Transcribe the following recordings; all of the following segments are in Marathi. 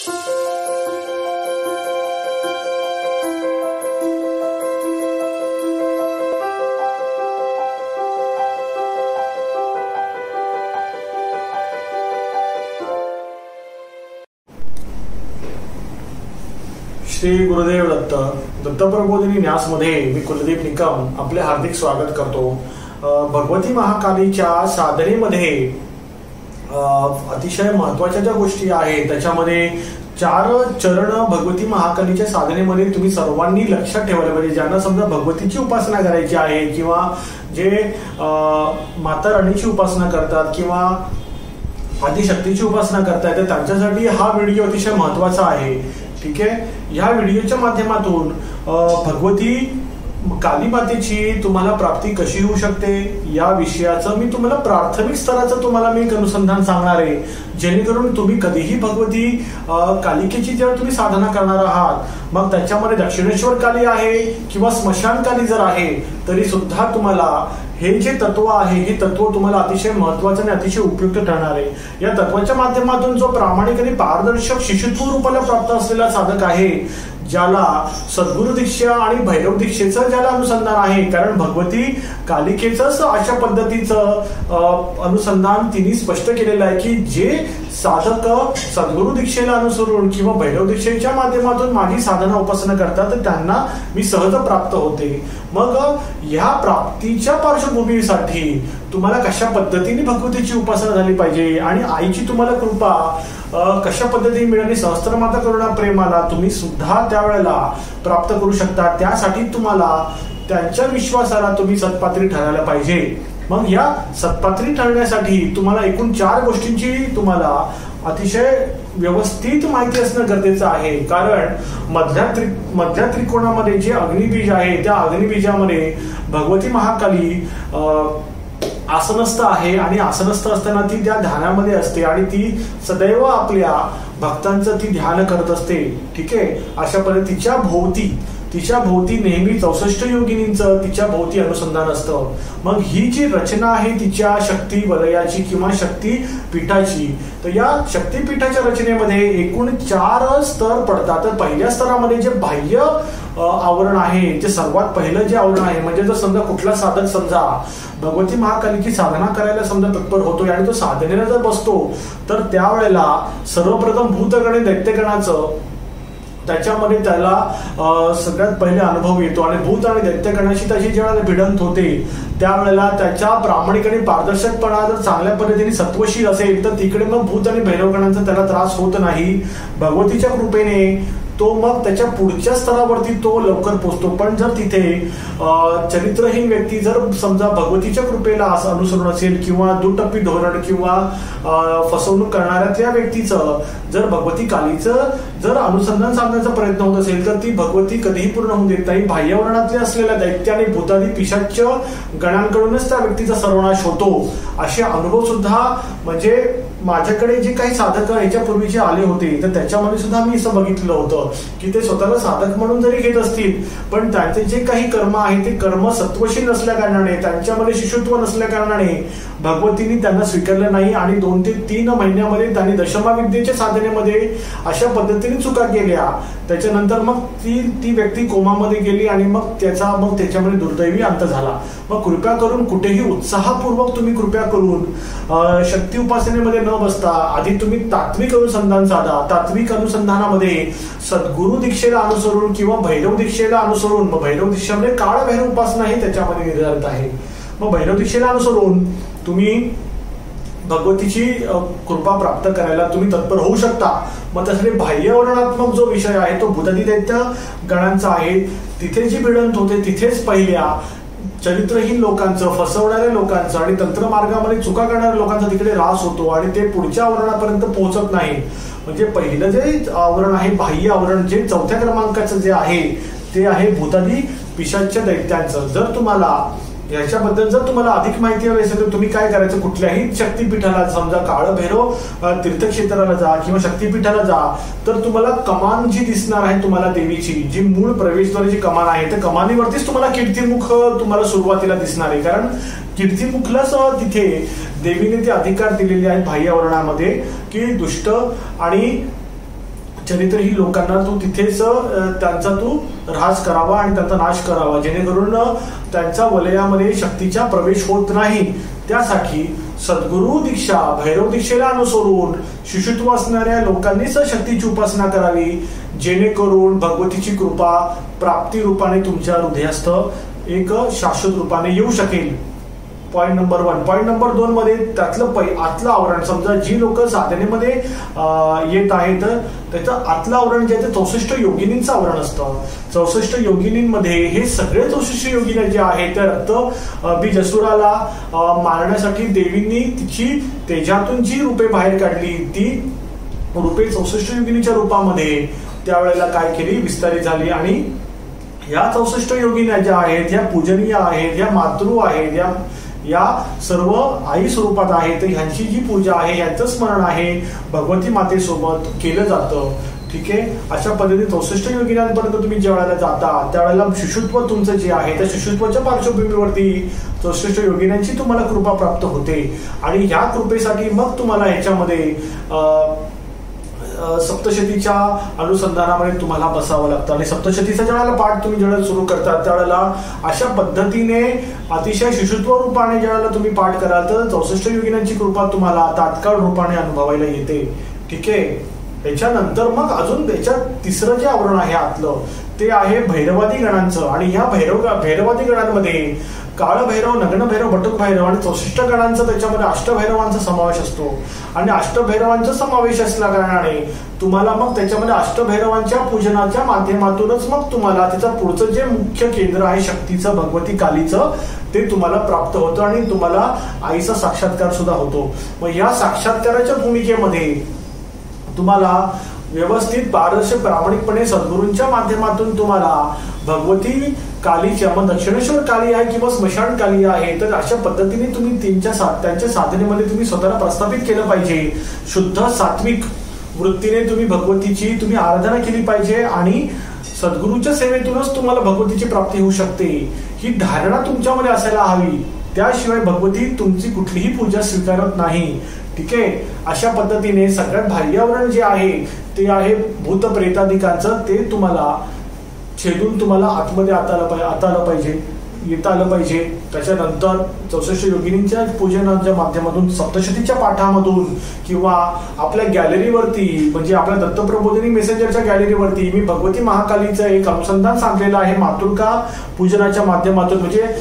श्री गुरुदेव दत्त दत्तप्रबोधिनी न्यासमध्ये मी कुलदीप निकम आपले हार्दिक स्वागत करतो। भगवती महाकालीच्या साधनेमध्ये अतिशय महत्त्वाच्या ज्या गोष्टी आहेत त्याच्यामध्ये 4 चरण भगवती महाकालीच्या साधनेमध्ये तुम्ही सर्वांनी लक्षात ठेवायला पाहिजे। ज्यांना समजा भगवतीची उपासना करायची आहे किंवा जे माता राणीची उपासना करतात किंवा आदिशक्तीची उपासना करतात तर त्यांच्यासाठी हा व्हिडिओ अतिशय महत्त्वाचा आहे। ठीक आहे, या व्हिडिओच्या माध्यमातून भगवती काली मातेची तुम्हाला प्राप्ती कशी होऊ शकते या विषयाचं मी तुम्हाला प्राथमिक स्तराचं तुम्हाला मी एक अनुसंधान सांगणार आहे, जेणेकरून तुम्ही कधीही भगवती कालिकेची जेव्हा तुम्ही साधना करणार आहात मग त्याच्यामध्ये दक्षिणेश्वर काली आहे किंवा स्मशान काली जर आहे तरी सुद्धा तुम्हाला हे जे तत्व आहे हे तत्व तुम्हाला अतिशय महत्त्वाचं आणि अतिशय उपयुक्त ठरणार आहे। या तत्वाच्या माध्यमातून जो प्रामाणिक आणि पारदर्शक शिष्यत्व रूपाला प्राप्त असलेला साधक आहे ज्याला सद्गुरु दीक्षा आणि भैरव दीक्षेचं ज्याला अनुसंधान आहे, कारण भगवती कालिकेचंच अशा पद्धतीचं अनुसंधान तिने स्पष्ट केलेलं आहे की जे साधक सद्गुरु दीक्षेला अनुसरून किंवा भैरव दीक्षेच्या माध्यमातून माझी साधना उपासना करतात तर त्यांना मी सहज प्राप्त होते। मग या प्राप्तीच्या पार्श्वभूमीसाठी तुम्हाला कशा पद्धतीने भगवतीची उपासना झाली पाहिजे आणि आईची तुम्हाला कृपा कशा पद्धतीने मिळाली, सहस्त्रमाता करुणा प्रेमाला तुम्ही सुद्धा त्यावेळेला प्राप्त करू शकता। त्यासाठी तुम्हाला त्यांच्या विश्वासाला तुम्ही सत्पात्री ठरायला पाहिजे। मग या सत्पात्री ठरण्यासाठी तुम्हाला एकूण 4 गोष्टींची तुम्हाला अतिशय व्यवस्थित माहिती असणं गरजेचं आहे, कारण मधल्या त्रिकोणामध्ये जे अग्निबीज आहे त्या अग्निबीजामध्ये भगवती महाकाली आसनस्थ आहे आणि आसनस्थ असताना ती त्या ध्यानामध्ये असते आणि ती सदैव आपल्या भक्तांचं ती ध्यान करत असते। ठीक आहे, अशा पद्धतीच्या तिच्या भोवती नेहमी 64 योगिनींचं तिच्या भोवती अनुसंधान असतं। मग ही जी रचना आहे तिच्या शक्ती वलयाची किंवा शक्ती पीठाची, तर या शक्तीपीठाच्या रचनेमध्ये एकूण 4 स्तर पडतात। तर पहिल्या स्तरामध्ये जे बाह्य आवरण आहे, जे सर्वात पहिलं जे आवरण आहे, म्हणजे जर समजा कुठला साधक समजा भगवती महाकालीची साधना करायला समजा तत्पर होतोय आणि तो साधनेला जर बसतो तर त्यावेळेला सर्वप्रथम भूतगण आणि दैत्यगणाचं त्याच्यामध्ये त्याला सगळ्यात पहिले अनुभव येतो आणि भूत आणि दैत्यगणाशी त्याची ज्यावेळेला भिडंत होते त्यावेळेला त्याच्या प्रामाणिक आणि पारदर्शकपणा जर चांगल्या पद्धतीने सत्वशील असेल तर तिकडे मग भूत आणि भैरवगणांचा त्याला त्रास होत नाही। भगवतीच्या कृपेने तो मग त्याच्या पुढच्या स्तरावरती तो लवकर पोहोचतो। पण जर तिथे चरित्रहीन व्यक्ती जर समजा भगवतीच्या कृपेला अनुसरून असेल किंवा दुटप्पी धोरण किंवा फसवणूक करणाऱ्या त्या व्यक्तीचं जर भगवती कालीचं जर अनुसंधान साधण्याचा प्रयत्न होत असेल तर ती भगवती कधीही पूर्ण होऊ देत नाही। बाह्यवरणातले असलेल्या दैत्य आणि भूतादी पिशाच गणांकडूनच त्या व्यक्तीचा सर्वनाश होतो। असे अनुभव सुद्धा म्हणजे माझ्याकडे जे काही साधक याच्यापूर्वीचे आले होते तर त्याच्यामध्ये सुद्धा मी असं बघितलं होतं की ते स्वतःला साधक म्हणून जरी घेत असतील पण त्यांचे जे काही कर्म आहे ते कर्म सत्वशील नसल्या कारणाने त्यांच्यामध्ये शिशुत्व नसल्या कारणाने भगवतीने त्यांना स्वीकारलं नाही आणि 2 ते 3 महिन्यामध्ये त्यांनी दशमाविद्येच्या साधनेमध्ये अशा पद्धतीने चुका केल्या। त्याच्यानंतर मग ती व्यक्ती कोमामध्ये गेली आणि मग त्याच्यामध्ये दुर्दैवी अंत झाला। मग कृपया करून कुठेही उत्साहपूर्वक तुम्ही कृपया करून शक्ती उपासनेमध्ये न बसता आधी तुम्ही तात्विक अनुसंधान साधा। तात्विक अनुसंधानामध्ये सद्गुरु दीक्षेला अनुसरून किंवा भैरव दीक्षेला अनुसरून, मग भैरव दीक्षेमध्ये काळ भैरव उपासना ही त्याच्यामध्ये निर्धारित आहे। मग भैरव दीक्षेला अनुसरून तुम्ही भगवतीची कृपा प्राप्त करायला तुम्ही तत्पर होऊ शकता। मग त्यासाठी बाह्यवर्णात्मक जो विषय आहे तो भूतादी दैत्य गणांचा आहे। तिथे जी भिडंत होते तिथेच पहिल्या चरित्रहीन लोकांचं, फसवणाऱ्या लोकांचं आणि तंत्रमार्गामध्ये चुका करणाऱ्या लोकांचा तिकडे ऱ्हास होतो आणि ते पुढच्या आवरणापर्यंत पोहोचत नाही। म्हणजे पहिलं जे आवरण आहे बाह्य आवरण जे 4थ्या क्रमांकाचं जे आहे ते आहे भूतादी पिशाच्य दैत्यांचं। जर तुम्हाला याच्याबद्दल जर तुम्हाला अधिक माहिती हवी असेल तर तुम्ही काय करायचं, कुठल्याही शक्तीपीठाला समजा काळभैरव तीर्थक्षेत्राला जा किंवा शक्तीपीठाला जा तर तुम्हाला कमान जी दिसणार आहे तुम्हाला देवीची जी मूळ प्रवेशद्वाराची कमान आहे त्या कमानीवरतीच तुम्हाला कीर्तिमुख तुम्हाला सुरुवातीला दिसणार आहे। कारण कीर्तिमुखलाच तिथे देवीने ते अधिकार दिलेले आहेत बाह्यावरणामध्ये की दुष्ट आणि चरित्रही लोकांना तू तिथेच त्यांचा तू ऱ्हास करावा आणि त्यांचा नाश करावा, जेणेकरून त्यांच्या वलयामध्ये शक्तीचा प्रवेश होत नाही. त्यासाठी सद्गुरु दीक्षा, भैरव दीक्षेला अनुसरून शिशुत्व असणाऱ्या लोकांनीच शक्तीची उपासना करावी, जेणेकरून भगवतीची कृपा प्राप्ती रूपाने तुमच्या हृदयस्थ एक शाश्वत रूपाने येऊ शकेल. Point number 1. पॉईंट नंबर 2 मध्ये त्यातलं आतलं आवरण, समजा जी लोक साधनेमध्ये येत आहेत त्याचं आतलं आवरण जे आहे ते 64 योगिनींचं आवरण असतं. 64 योगिनींमध्ये हे सगळे 64 योगिनी जे आहेत त्या रक्त बीज असुराला मारण्यासाठी देवींनी तिची तेजातून जी रूपे बाहेर काढली, ती रूपे 64 योगिनीच्या रूपामध्ये त्यावेळेला काय केली, विस्तारित झाली. आणि या 64 योगिन्या ज्या आहेत ह्या पूजनीय आहेत, ह्या मातृ आहेत, या सर्व आई स्वरूपात आहेत. ह्यांची जी पूजा आहे, यांचं स्मरण आहे भगवती मातेसोबत केलं जातं. ठीक आहे. अशा पद्धतीने 64 योगिन्यांपर्यंत तुम्ही ज्या वेळेला जाता त्यावेळेला शिशुत्व तुमचं जे आहे त्या शिशुत्वाच्या पार्श्वभूमीवरती 64 योगिन्यांची तुम्हाला कृपा प्राप्त होते. आणि ह्या कृपेसाठी मग तुम्हाला ह्याच्यामध्ये सप्तशतीच्या अनुसंधानामध्ये तुम्हाला बसावं लागतं. आणि सप्तशतीचा ज्यावेळेला पाठ तुम्ही ज्यावेळेला सुरू करता त्यावेळेला अशा पद्धतीने अतिशय शिशुत्व रूपाने ज्यावेळेला तुम्ही पाठ कराल तर 64 योगिन्यांची कृपा तुम्हाला तात्काळ रूपाने अनुभवायला येते. ठीक आहे. त्याच्यानंतर मग अजून त्याच्यात तिसरं जे आवरण आहे आतलं ते आहे भैरवादी गणांचं. आणि ह्या भैरवादी गणांमध्ये काळभैरव, नग्नभैरव, बटुक भैरव आणि 64 गणांचा त्याच्यामध्ये अष्टभैरवांचा समावेश असतो. आणि अष्टभैरवांचा समावेश असल्या कारणाने तुम्हाला मग त्याच्यामध्ये अष्टभैरवांच्या पूजनाच्या माध्यमातूनच मग तुम्हाला त्याचं पुढचं जे मुख्य केंद्र आहे शक्तीचं, भगवती कालीचं, ते तुम्हाला प्राप्त होतं आणि तुम्हाला आईचा साक्षात्कार सुद्धा होतो. मग या साक्षात्काराच्या भूमिकेमध्ये तुम्हाला व्यवस्थित पारदर्शक प्रामाणिकपणे सद्गुरूंच्या माध्यमातून तुम्हाला भगवती कालीच्या, मग दक्षिणेश्वर काली आहे किंवा स्मशान काली आहे, तर अशा पद्धतीने तुम्ही त्यांच्या साधनेमध्ये तुम्ही स्वतःला प्रस्थापित केलं पाहिजे. शुद्ध सात्विक वृत्तीने तुम्ही भगवतीची तुम्ही आराधना केली पाहिजे आणि सद्गुरूच्या सेवेतूनच तुम्हाला भगवतीची प्राप्ती होऊ शकते. ही धारणा तुमच्यामध्ये असायला हवी. त्याशिवाय भगवती तुमची कुठलीही पूजा स्वीकारत नाही. ठीक आहे. अशा पद्धतीने सगळ्यात बाह्यावरण जे आहे ते आहे भूत प्रेतादिकांचं, ते तुम्हाला छेदून तुम्हाला आतमध्ये येता आलं पाहिजे. त्याच्यानंतर 64 योगिनींच्या पूजनाच्या माध्यमातून, सप्तशतीच्या पाठामधून किंवा आपल्या गॅलरीवरती म्हणजे आपल्या दत्तप्रबोधिनी मेसेंजरच्या गॅलरीवरती मी भगवती महाकालीचं एक अनुसंधान सांगलेलं आहे मातृका पूजनाच्या माध्यमातून. म्हणजे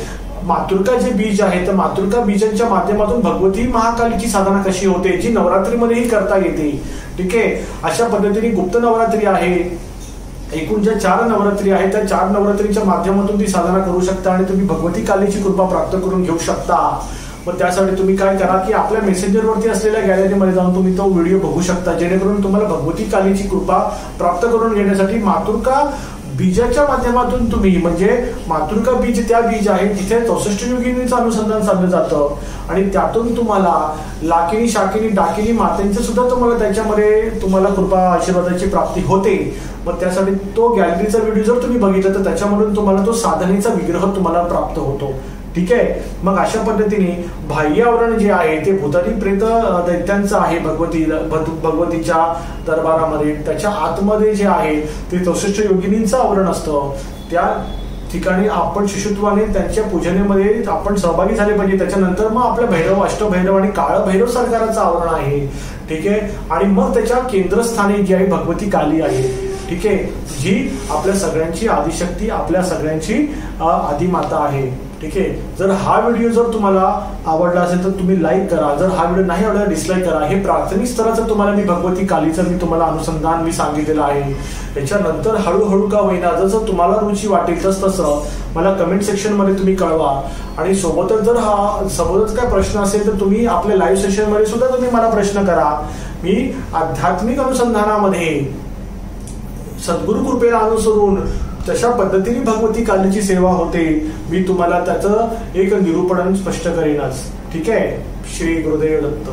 मातृका जे बीज आहे तर मातृका बीजांच्या माध्यमातून भगवती महाकालीची साधना कशी होते, जी नवरात्रीमध्येही करता येते. ठीक आहे. अशा पद्धतीने गुप्त नवरात्री आहे. एकूण ज्या 4 नवरात्री आहेत त्या 4 नवरात्रीच्या माध्यमातून ती साधना करू शकता आणि तुम्ही भगवती कालीची कृपा प्राप्त करून घेऊ शकता. मग त्यासाठी तुम्ही काय करा की आपल्या मेसेंजरवरती असलेल्या गॅलरीमध्ये जाऊन तुम्ही तो व्हिडिओ बघू शकता, जेणेकरून तुम्हाला भगवती कालीची कृपा प्राप्त करून घेण्यासाठी मातृका बीजाच्या माध्यमातून तुम्ही, म्हणजे मातृका बीज त्या बीज आहे जिथे 64 योगिनीचं अनुसंधान साधलं जातं आणि त्यातून तुम्हाला लाकिनी, शाकिनी, डाकिनी मातेंचे सुद्धा तुम्हाला त्याच्यामध्ये तुम्हाला कृपा आशीर्वादाची प्राप्ती होते. मग त्यासाठी तो गॅलरीचा व्हिडिओ जर तुम्ही बघितला तर त्याच्यामधून तुम्हाला तो साधनेचा विग्रह तुम्हाला प्राप्त होतो. ठीक आहे. मग अशा पद्धतीने बाह्य आवरण जे आहे ते भूतादी प्रेत दैत्यांचं आहे भगवतीच्या दरबारामध्ये. त्याच्या आतमध्ये जे आहे ते 64 योगिनींचं आवरण असतं. त्या ठिकाणी आपण शिशुत्वाने त्यांच्या पूजनेमध्ये आपण सहभागी झाले पाहिजे. त्याच्यानंतर मग आपल्या भैरव, अष्टभैरव आणि काळ भैरव सरकाराचं आवरण आहे. ठीक आहे. आणि मग त्याच्या केंद्रस्थानी जी आहे भगवती काली आहे. ठीक आहे. जी आपल्या सगळ्यांची आदिशक्ती, आपल्या सगळ्यांची आदिमाता आहे. ठीक आहे. जर हा व्हिडिओ जर तुम्हाला आवडला असेल तर तुम्ही लाईक करा. जर हा व्हिडिओ नाही आवडला डिसलाईक करा. हे प्राथमिक स्तराचं तुम्हाला मी भगवती कालीचं मी तुम्हाला अनुसंधान मी सांगितलेलं आहे. याच्यानंतर हळूहळू का होईना जसं तुम्हाला रुची वाटेल तसं मला कमेंट सेक्शन मध्ये तुम्ही कळवा. आणि सोबतच जर सोबतच काय प्रश्न असेल तर तुम्ही आपल्या लाईव्ह सेशन मध्ये सुद्धा तुम्ही मला प्रश्न करा. मी आध्यात्मिक अनुसंधानामध्ये सद्गुरु कृपेला अनुसरून तशा पद्धतीने भगवती कालीची सेवा होते. मी तुम्हाला त्याचं एक निरूपण स्पष्ट करीनच. ठीक आहे. श्री गुरुदेव दत्त.